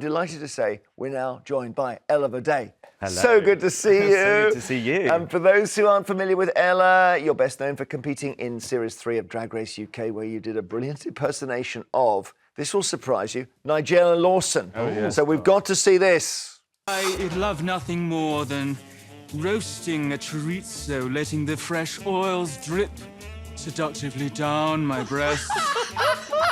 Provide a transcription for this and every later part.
delighted to say we're now joined by Ella Vaday. Hello. So good to see you. So good to see you. And for those who aren't familiar with Ella, you're best known for competing in Series 3 of Drag Race UK, where you did a brilliant impersonation of, this will surprise you, Nigella Lawson. Oh, yes. So we've got to see this. I love nothing more than roasting a chorizo, letting the fresh oils drip seductively down my breast.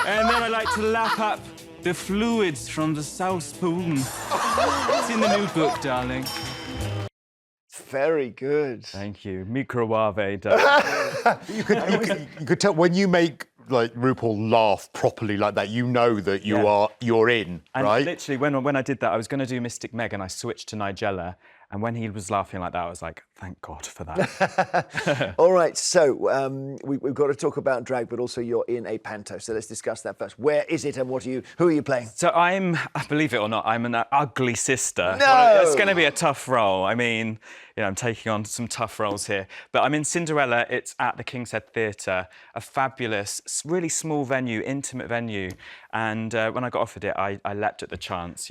And then I like to lap up the fluids from the south spoon. It's in the new book, darling. Very good. Thank you. Microwave. You could tell when you make like RuPaul laugh properly like that, you know that you're in, And right? literally, when I did that, I was going to do Mystic Meg, and I switched to Nigella. And when he was laughing like that, I was like, thank God for that. All right, so we've got to talk about drag, but also you're in a panto. So let's discuss that first. Where is it and who are you playing? So believe it or not, I'm an ugly sister. No! It's going to be a tough role. I mean, I'm taking on some tough roles here. But I'm in Cinderella. It's at the King's Head Theatre, a fabulous, really small venue, intimate venue. And when I got offered it, I leapt at the chance.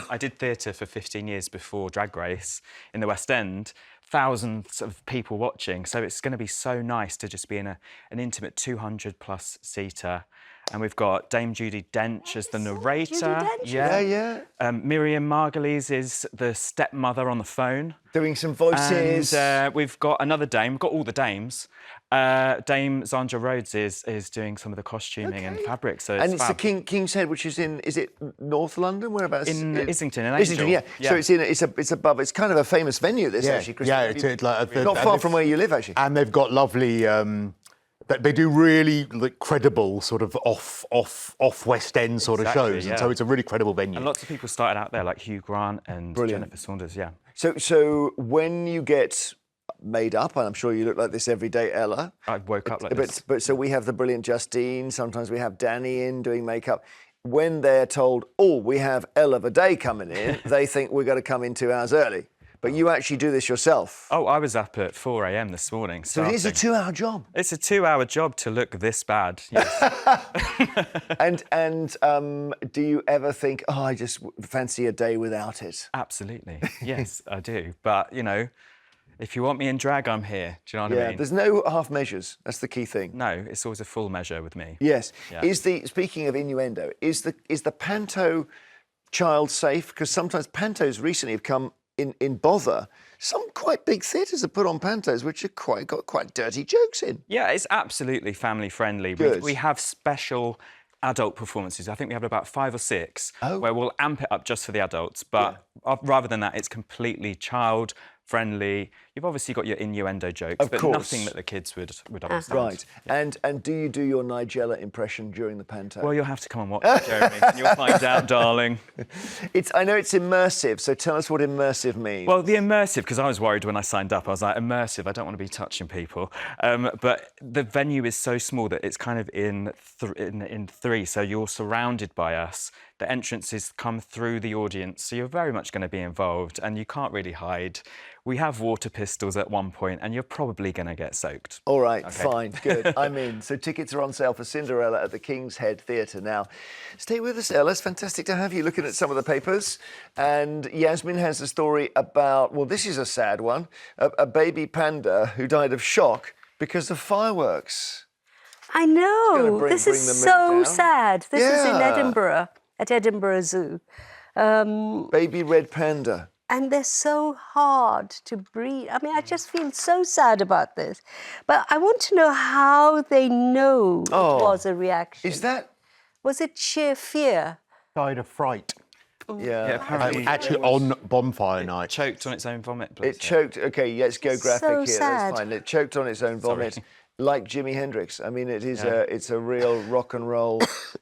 I did theatre for 15 years before Drag Race in the West End. Thousands of people watching. So it's going to be so nice to just be in an intimate 200-plus seater. And we've got Dame Judi Dench as the narrator. Judi Dench? Yeah. Miriam Margolyes is the stepmother on the phone. Doing some voices. And we've got another dame. We've got all the dames. Dame Zandra Rhodes is doing some of the costuming and fabric. So it's the King's Head, which is is it North London? Whereabouts? In Islington, in Islington, Angel. yeah. So it's above. It's kind of a famous venue. This actually, Chris. Yeah, it's like not far from where you live, actually. And they've got lovely. They do really credible sort of off West End sort of shows, and so it's a really credible venue. And lots of people started out there, like Hugh Grant and Jennifer Saunders. Yeah. So when you get made up, and I'm sure you look like this every day, Ella. I woke up like this. But so we have the brilliant Justine. Sometimes we have Danny in doing makeup. When they're told, oh, we have Ella Vaday coming in, they think we're going to come in 2 hours early. But you actually do this yourself. Oh, I was up at 4 a.m. this morning. So it is a 2-hour job. It's a 2-hour job to look this bad. Yes. and do you ever think, oh, I just fancy a day without it? Absolutely. Yes, I do. But, if you want me in drag, I'm here. Do you know what I mean? There's no half measures. That's the key thing. No, it's always a full measure with me. Yes. Yeah. Speaking of innuendo, is the panto child safe? Because sometimes pantos recently have come in bother. Some quite big theatres have put on pantos which have got quite dirty jokes in. Yeah, it's absolutely family friendly. We have special adult performances. I think we have about 5 or 6 where we'll amp it up just for the adults. But rather than that, it's completely child friendly. You've obviously got your innuendo jokes, but nothing that the kids would understand. Right. Yeah. And do you do your Nigella impression during the panto? Well, you'll have to come and watch it, Jeremy, and you'll find out, darling. I know it's immersive, so tell us what immersive means. Well, the immersive, because I was worried when I signed up. I was like, immersive, I don't want to be touching people. But the venue is so small that it's kind of in 3, so you're surrounded by us. The entrances come through the audience, so you're very much going to be involved, and you can't really hide. We have water pistols at one point, and you're probably going to get soaked. All right, fine, good. I'm in. So tickets are on sale for Cinderella at the King's Head Theatre now. Stay with us, Ella. It's fantastic to have you looking at some of the papers. And Yasmin has a story about, well, this is a sad one, a baby panda who died of shock because of fireworks. I know. This is so sad. This is in Edinburgh, at Edinburgh Zoo. Baby red panda. And they're so hard to breed. I mean, I just feel so sad about this. But I want to know how they know it was a reaction. Was it sheer fear? Died of fright. Yeah, apparently. Actually, on bonfire night. Choked on its own vomit. It choked. OK, let's go graphic here. Sad. That's fine. It choked on its own vomit. Like Jimi Hendrix. I mean, it's a real rock and roll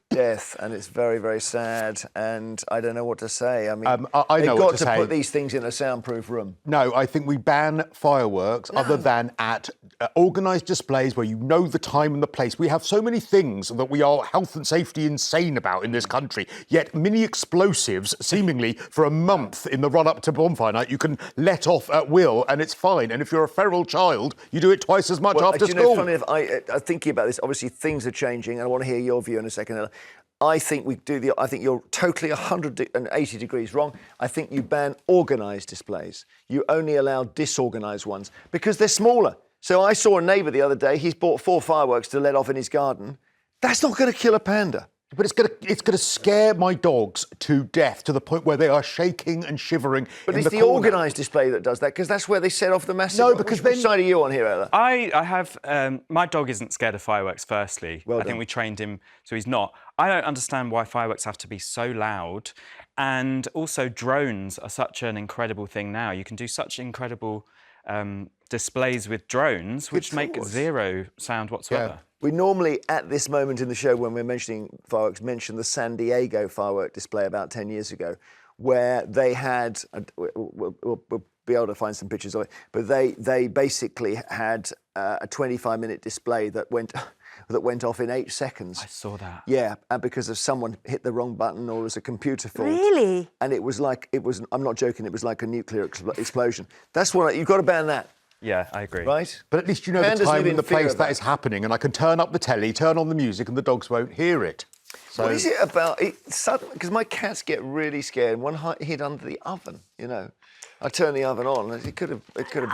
death, and it's very, very sad, and I don't know what to say. I mean, I know what to say. They've got to put these things in a soundproof room. No, I think we ban fireworks other than at organised displays where you know the time and the place. We have so many things that we are health and safety insane about in this country, yet mini explosives, seemingly for a month in the run-up to bonfire night, you can let off at will, and it's fine. And if you're a feral child, you do it twice as much after school. Funny enough, I'm thinking about this. Obviously, things are changing, and I want to hear your view in a second. I think I think you're totally 180 degrees wrong. I think you ban organised displays. You only allow disorganised ones because they're smaller. So I saw a neighbour the other day. He's bought 4 fireworks to let off in his garden. That's not going to kill a panda. But it's gonna scare my dogs to death to the point where they are shaking and shivering. But in it's the corner. organised display that does that because that's where they set off the massive. No, because which then side are you on here, Ella? I have my dog isn't scared of fireworks. Firstly, Well I think done. we trained him so he's not. I don't understand why fireworks have to be so loud, and also drones are such an incredible thing now. You can do such incredible displays with drones, which make thoughts. 0 sound whatsoever. Yeah. We normally, at this moment in the show, when we're mentioning fireworks, mention the San Diego firework display about 10 years ago, where they had, we'll be able to find some pictures of it, but they basically had a 25-minute display that went off in 8 seconds. I saw that. Yeah, and because of someone hit the wrong button or was a computer fault. Really? And it was, I'm not joking, it was like a nuclear explosion. That's what, you've got to ban that, Yeah, I agree. right? But at least you know Pandas the time live in and the fear place of that that. is happening, and I can turn up the telly, turn on the music, and the dogs won't hear it. So What is it about it? Suddenly, because my cats get really scared. One hid under the oven, you know. I turned the oven on, and it could have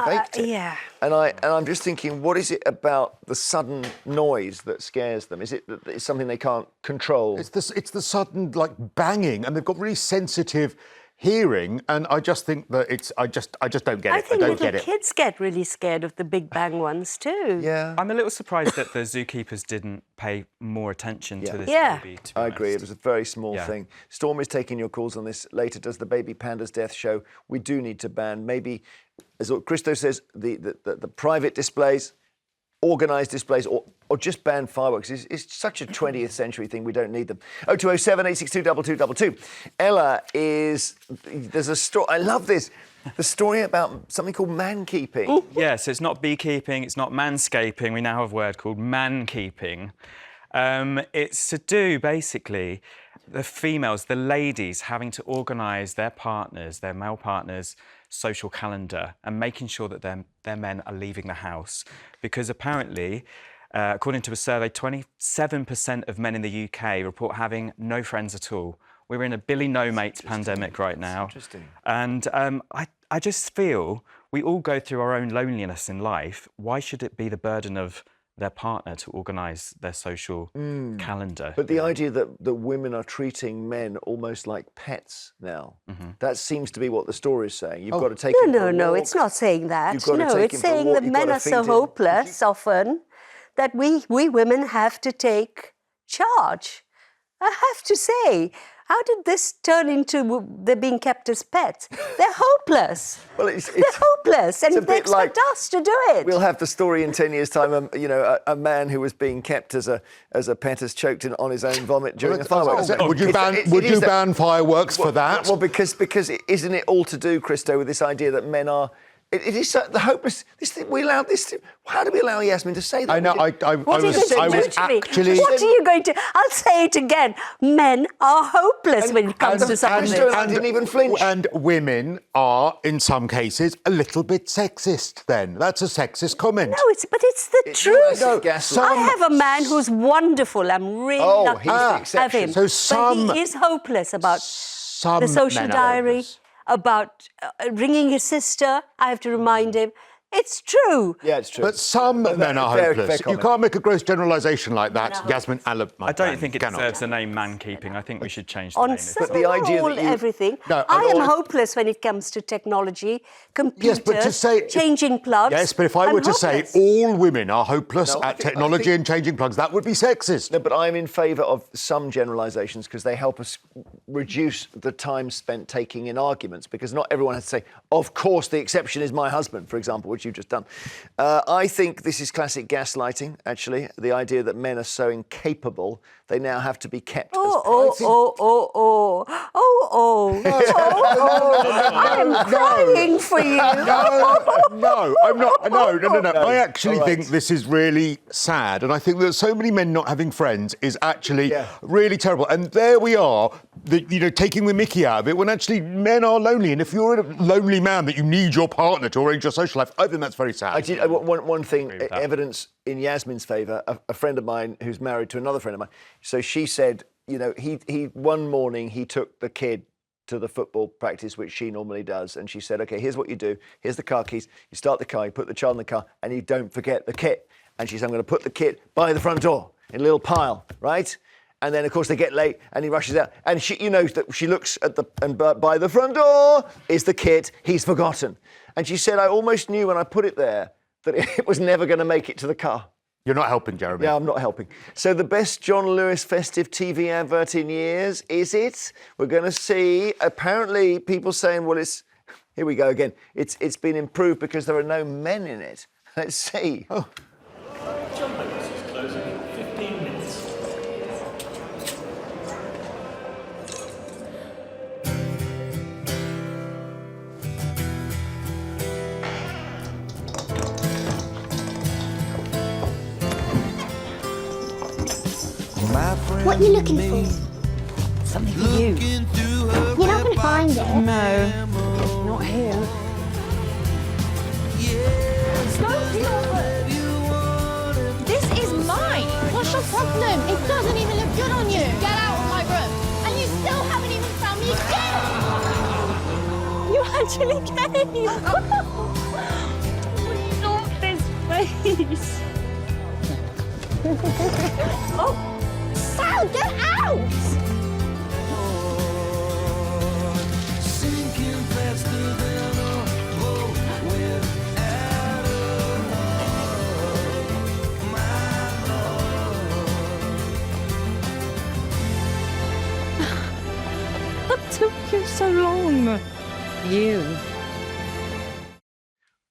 baked it. Yeah. And I'm just thinking, what is it about the sudden noise that scares them? Is it that it's something they can't control? it's the sudden like banging, and they've got really sensitive hearing, and I just think that I just don't get it. I think don't little get it. kids get really scared of the big bang ones too. Yeah, I'm a little surprised that the zookeepers didn't pay more attention to this Yeah. baby. To be I agree. It honest. was a very small Yeah. thing. Storm is taking your calls on this later. Does the baby panda's death show? We do need to ban maybe, as Christo says, the private displays, organised displays, or just ban fireworks. It's such a 20th century thing. We don't need them. 0207 862 2222. Ella there's a story. I love this. The story about something called mankeeping. Yeah, so it's not beekeeping, it's not manscaping. We now have a word called mankeeping. It's to do, basically, the females, the ladies, having to organise their partners, their male partners' social calendar and making sure that their men are leaving the house. Because apparently, according to a survey, 27% of men in the UK report having no friends at all. We're in a Billy No Mates pandemic right now. Interesting. And I just feel we all go through our own loneliness in life. Why should it be the burden of their partner to organise their social calendar? But the idea that women are treating men almost like pets now, that seems to be what the story is saying. You've got to take him for a No, walk. it's not saying that. You've got to No, take it's him for a saying walk, that you've men got to are so feed him. hopeless often that we women have to take charge. I have to say, how did this turn into they're being kept as pets? They're hopeless. Well, They're hopeless, and a they bit like- expect us to do it. We'll have the story in 10 years' time. A man who was being kept as a pet has choked on his own vomit during a fireworks. Would you ban fireworks for that? Well, because isn't it all to do, Christo, with this idea that men are? It is the hopeless. We allowed this. How do we allow Yasmin to say that? I know. I What are you was going to do to me? actually. What are you going to? I'll say it again. Men are hopeless when it comes to something. I didn't even flinch. And women are, in some cases, a little bit sexist. Then that's a sexist comment. No, it's the truth. No, gaslighting. I have a man who's wonderful. I'm really lucky he's the to have exception. him. So some- but he is hopeless about Some the social men are diary, hopeless. about ringing his sister. I have to remind him. It's true. Yeah, it's true. But some men are fair hopeless. You comment. can't make a gross generalisation like that, Yasmin. I don't think it deserves the name mankeeping. I think we should change the On name. some the idea that you- everything. No, I am all- hopeless when it comes to technology, computers, Yes, but to say changing plugs. Yes, but if I I'm were to hopeless. say all women are hopeless No, I at think- technology and changing plugs, that would be sexist. No, but I'm in favour of some generalisations because they help us reduce the time spent taking in arguments, because not everyone has to say, of course, the exception is my husband, for example, which you've just done. I think this is classic gaslighting, actually, the idea that men are so incapable, they now have to be kept as I'm crying for you. No, I'm not. No. I actually All right. think this is really sad, and I think that so many men not having friends is actually really terrible. And there we are, taking the mickey out of it, when actually men are lonely. And if you're a lonely man that you need your partner to arrange your social life, I think that's very sad. I did one thing, evidence in Yasmin's favour. A friend of mine who's married to another friend of mine. So she said you know, he one morning he took the kid to the football practice, which she normally does, and she said, okay, here's what you do. Here's the car keys. You start the car, you put the child in the car, and you don't forget the kit. And she said, I'm going to put the kit by the front door in a little pile, right? And then, of course, they get late, and he rushes out. And she, you know, that she looks at and by the front door is the kit he's forgotten. And she said, I almost knew when I put it there that it was never going to make it to the car. You're not helping, Jeremy. Yeah, I'm not helping. So the best John Lewis festive TV advert in years, is it? We're going to see, apparently, people saying, well, it's, here we go again, it's been improved because there are no men in it. Let's see. Oh. John Lewis is closing in 15 minutes. What are you looking for? Something for you. You're not going to find it. No, not here. This is mine. What's your problem? It doesn't even look good on you. Get out of my room. And you still haven't even found me again. You actually came. Stop this face. Oh, Sal, get out! What took you so long? You.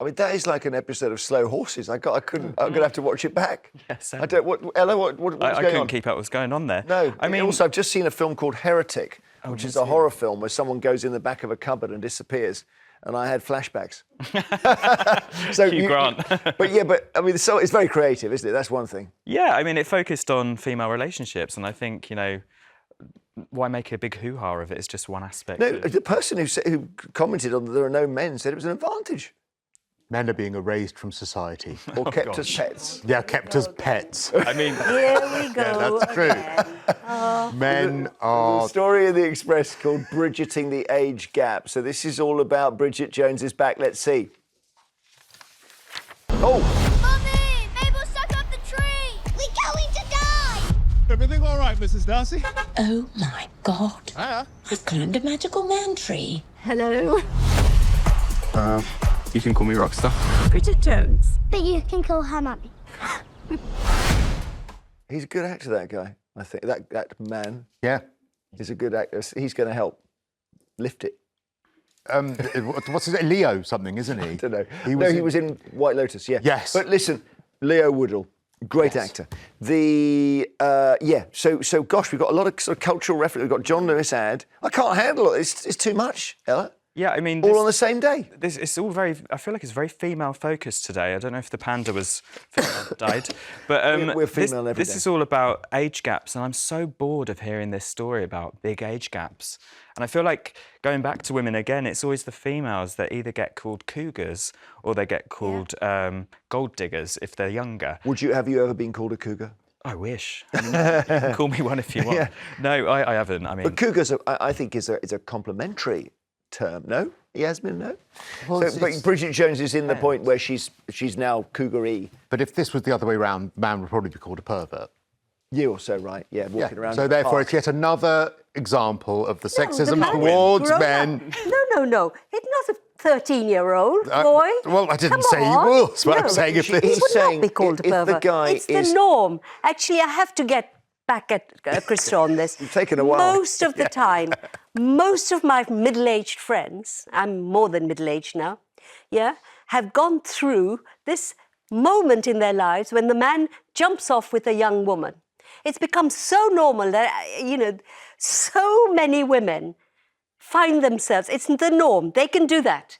I mean, that is like an episode of Slow Horses. I'm gonna have to watch it back. Yes. I don't. Ella, what's going on? I couldn't keep up what's going on there. No. I mean, also, I've just seen a film called Heretic, which is a horror film where someone goes in the back of a cupboard and disappears. And I had flashbacks. So Hugh Grant. but I mean, so it's very creative, isn't it? That's one thing. Yeah, I mean, it focused on female relationships, and I think, you know, why make a big hoo-ha of it? It's just one aspect. No, of... the person who commented on that there are no men said it was an advantage. Men are being erased from society. Or kept as pets. Yeah, kept as pets. I mean, Here we go. Yeah, that's true. Men are... The story in the Express called Bridgeting the Age Gap. So this is all about Bridget Jones's back. Let's see. Oh! Mummy! Mabel's stuck up the tree! We're going to die! Everything all right, Mrs. Darcy? Oh my God. Hiya. I've climbed a magical man tree. Hello. You can call me Rockstar. Bridget Jones. But you can call her Mummy. He's a good actor, that guy, I think. That man Yeah. is a good actor. He's going to help lift it. What's his name? Leo something, isn't he? I don't know. He was in White Lotus, yeah. Yes. But listen, Leo Woodall, great actor. So gosh, we've got a lot of sort of cultural reference. We've got John Lewis ad. I can't handle it. It's too much, Ella. yeah, I mean... All on the same day. It's all very... I feel like it's very female-focused today. I don't know if the panda was female that died. But We're female every this day. is all about age gaps, and I'm so bored of hearing this story about big age gaps. And I feel like, going back to women again, it's always the females that either get called cougars or they get called gold diggers if they're younger. Have you ever been called a cougar? I wish. I mean, you can call me one if you want. Yeah. No, I haven't. I mean... But cougars, I think, is a complimentary term, no? Yasmin, no? Well, but Bridget Jones is in the point where she's now cougar-y. But if this was the other way around, man would probably be called a pervert. You're also right, walking around. So the therefore, park. it's yet another example of the No, sexism the man towards grown men. up. No. It's not a 13-year-old boy. Well, I didn't Come say he on. was, but I'm No. saying if He- this... he's He would saying not be called a if the pervert. guy it's is- the norm. Actually, I have to get back at Krista on this. You've taken a while. Most of the time, most of my middle-aged friends, I'm more than middle-aged now, have gone through this moment in their lives when the man jumps off with a young woman. It's become so normal that, so many women find themselves, it's the norm. They can do that.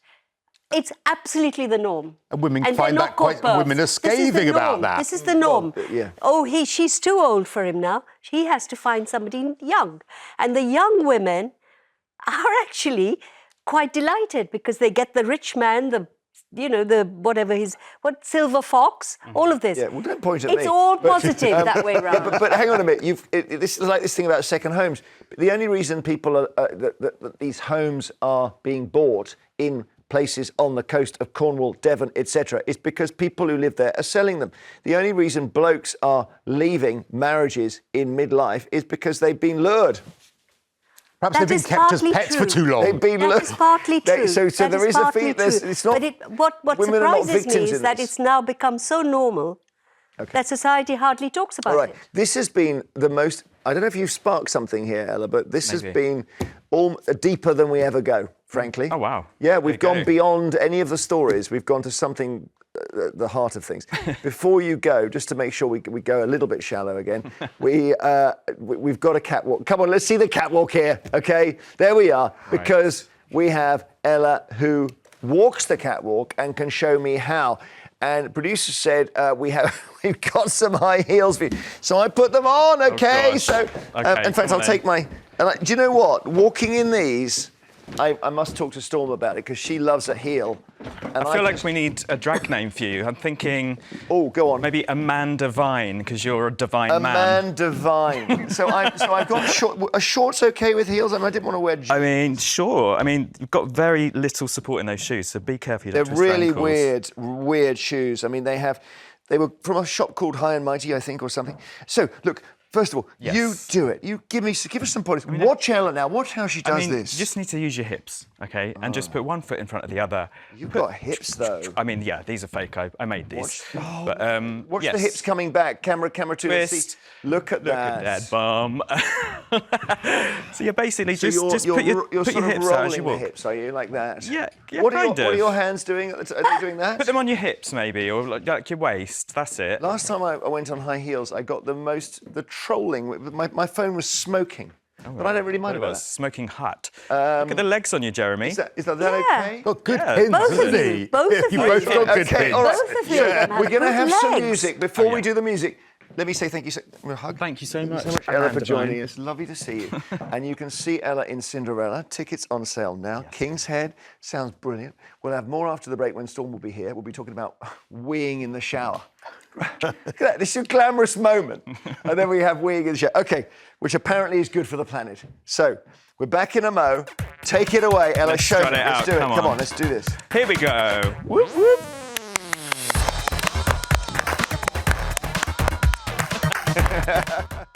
It's absolutely the norm. And women they're find not that quite... called Women are pervs. This is the scathing about norm. that. This is the norm. yeah. Oh, she's too old for him now. He has to find somebody young. And the young women are actually quite delighted because they get the rich man, the you know, what Silver Fox, all of this. Yeah, well, don't point at me. It's all positive that way round. But hang on a minute. This is like this thing about second homes. The only reason people are, that these homes are being bought in places on the coast of Cornwall, Devon, etc., is because people who live there are selling them. The only reason blokes are leaving marriages in midlife is because they've been lured. Perhaps they've been kept as pets for too long. They've been That is partly true. So there is a fee. It's not. But what women are not surprises me victims is in that this. it's now become so normal that society hardly talks about All right. it. This has been the most. I don't know if you've sparked something here, Ella, but this has been deeper than we ever go, frankly. Oh, wow. Yeah, we've gone beyond any of the stories. We've gone to something, the heart of things. Before you go, just to make sure we go a little bit shallow again, we've got a catwalk. Come on, let's see the catwalk here, okay? There we are, because we have Ella who walks the catwalk and can show me how. And the producer said we've got some high heels for you. So I put them on, okay? In fact, I'll take my... do you know what? Walking in these, I must talk to Storm about it because she loves a heel. And I feel like we need a drag name for you. I'm thinking... Oh, go on. Maybe Amanda Vine, because you're a divine man. Amanda Vine. so I've got short... Are shorts okay with heels? I didn't want to wear jeans. I mean, sure. I mean, you've got very little support in those shoes, so be careful. They're really weird shoes. I mean, they were from a shop called High and Mighty, I think, or something. So, look... First of all, you do it. You give us some pointers. Watch Ella now. Watch how she does this. You just need to use your hips, okay? And just put one foot in front of the other. You've got hips, though. I mean, yeah, these are fake. I made these. Watch the hips coming back. Camera to the seat. Look at that. Look at that bum. So you're basically so just put your hips out as you walk. The hips, are you, like that? Yeah, what are your hands doing? Are they doing that? Put them on your hips, maybe, or like your waist. That's it. Last time I went on high heels, I got the trolling. My phone was smoking. But I don't really mind about that. Smoking hot. Look at the legs on you, Jeremy. Is that okay? Got good pins, hasn't he? Both of you. Both got good pins. All right. Both of you. We're going to have some legs. music. Before we do the music, let me say thank you. A hug. Thank you so much, Ella, for joining us. Lovely to see you. And you can see Ella in Cinderella. Tickets on sale now. Yes. King's Head. Sounds brilliant. We'll have more after the break when Storm will be here. We'll be talking about weeing in the shower. Look at that. This is a glamorous moment. And then we have weeing in the shower. Okay, which apparently is good for the planet. So, we're back in a mo. Take it away, Ella. Show me. Let's do it. Come on, let's do this. Here we go. Whoop, whoop. Ha ha ha.